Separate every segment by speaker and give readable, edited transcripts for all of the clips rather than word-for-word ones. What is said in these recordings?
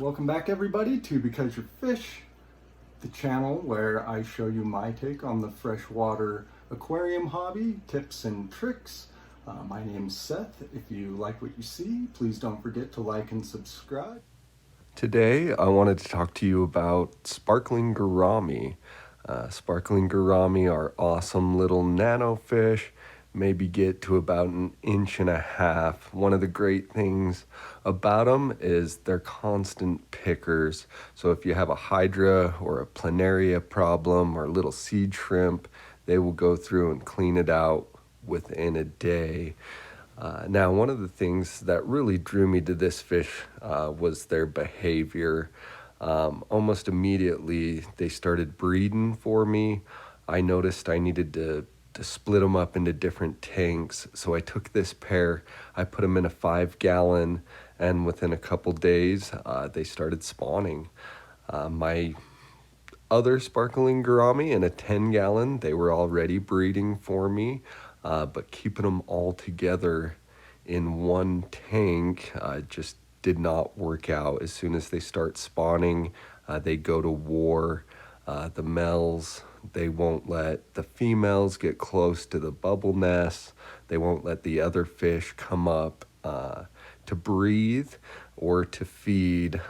Speaker 1: Welcome back everybody to Because You're Fish, the channel where I show you my take on the freshwater aquarium hobby, tips and tricks. My name's Seth. If you like what you see, please don't forget to like and subscribe. Today I wanted to talk to you about Sparkling Gourami. Sparkling Gourami are awesome little nano fish, maybe get to about 1.5 inches. One of the great things about them is they're constant pickers. So if you have a hydra or a planaria problem or a little seed shrimp, they will go through and clean it out within a day. Now, one of the things that really drew me to this fish was their behavior. Almost immediately, they started breeding for me. I noticed I needed to split them up into different tanks. So I took this pair, I put them in a 5-gallon, and within a couple days, they started spawning. My other Sparkling Gourami in a 10-gallon, they were already breeding for me, but keeping them all together in one tank just did not work out. As soon as they start spawning, they go to war. The males, they won't let the females get close to the bubble nests. They won't let the other fish come up to breathe or to feed,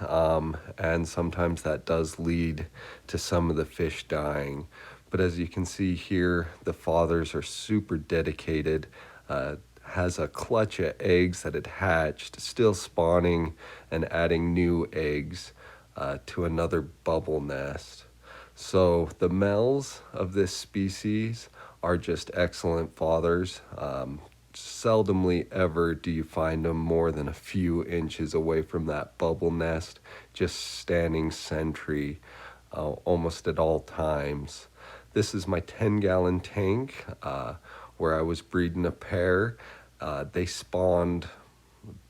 Speaker 1: and sometimes that does lead to some of the fish dying. But as you can see here, the fathers are super dedicated, has a clutch of eggs that had hatched, still spawning and adding new eggs to another bubble nest. So the males of this species are just excellent fathers. Seldomly ever do you find them more than a few inches away from that bubble nest, just standing sentry almost at all times. This is my 10-gallon tank where I was breeding a pair. They spawned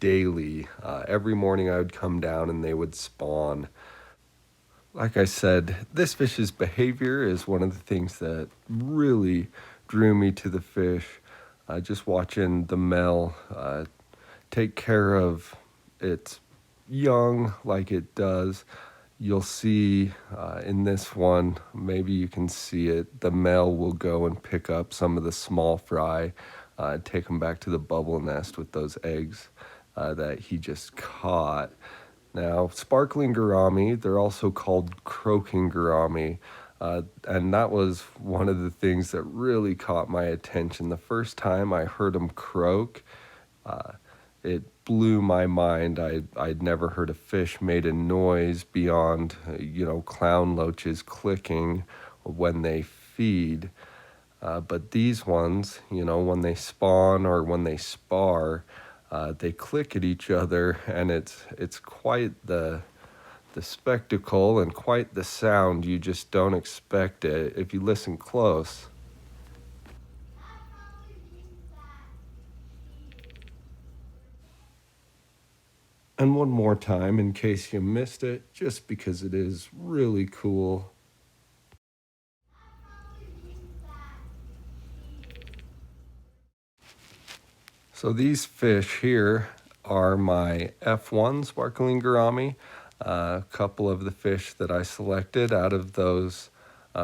Speaker 1: daily. Every morning I would come down and they would spawn. Like I said, this fish's behavior is one of the things that really drew me to the fish. Just watching the male take care of its young like it does. You'll see in this one, maybe you can see it, the male will go and pick up some of the small fry, take them back to the bubble nest with those eggs that he just caught. Now, Sparkling Gourami, they're also called Croaking Gourami, and that was one of the things that really caught my attention. The first time I heard them croak, it blew my mind. I'd never heard a fish made a noise beyond, clown loaches clicking when they feed. But these ones, when they spawn or when they spar, they click at each other, and it's quite the spectacle and quite the sound. You just don't expect it if you listen close. And one more time, in case you missed it, just because it is really cool. So these fish here are my F1 Sparkling Gourami. A couple of the fish that I selected out of those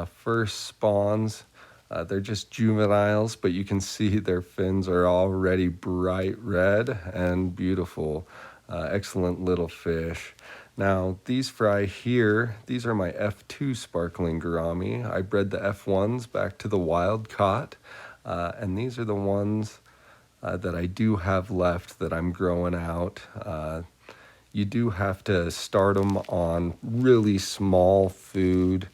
Speaker 1: first spawns. They're just juveniles, but you can see their fins are already bright red and beautiful. Excellent little fish. Now, these fry here, these are my F2 Sparkling Gourami. I bred the F1s back to the wild caught, and these are the ones that I do have left that I'm growing out. You do have to start them on really small food,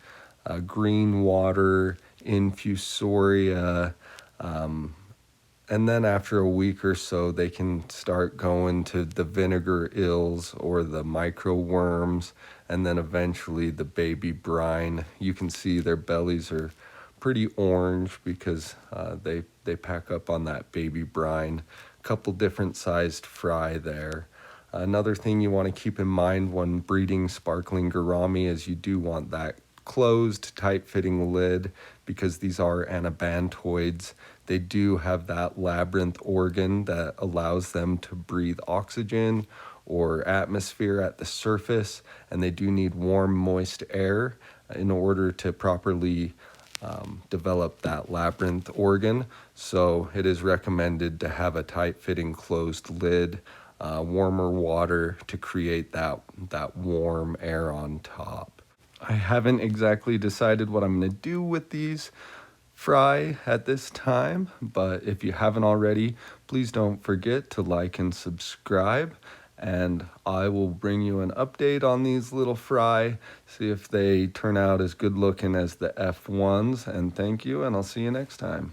Speaker 1: green water, infusoria, and then after a week or so, they can start going to the vinegar ills or the micro worms, and then eventually the baby brine. You can see their bellies are pretty orange because they pack up on that baby brine. A couple different sized fry there. Another thing you want to keep in mind when breeding Sparkling Gourami is you do want that closed, tight-fitting lid because these are anabantoids. They do have that labyrinth organ that allows them to breathe oxygen
Speaker 2: or atmosphere at the surface, and they do need warm, moist air in order to properly develop that labyrinth organ. So it is recommended to have a tight-fitting closed lid, warmer water to create that warm air on top. I haven't exactly decided what I'm going to do with these fry at this time, but if you haven't already, please don't forget to like and subscribe, and I will bring you an update on these little fry, see if they turn out as good looking as the F1s, and thank you, and I'll see you next time.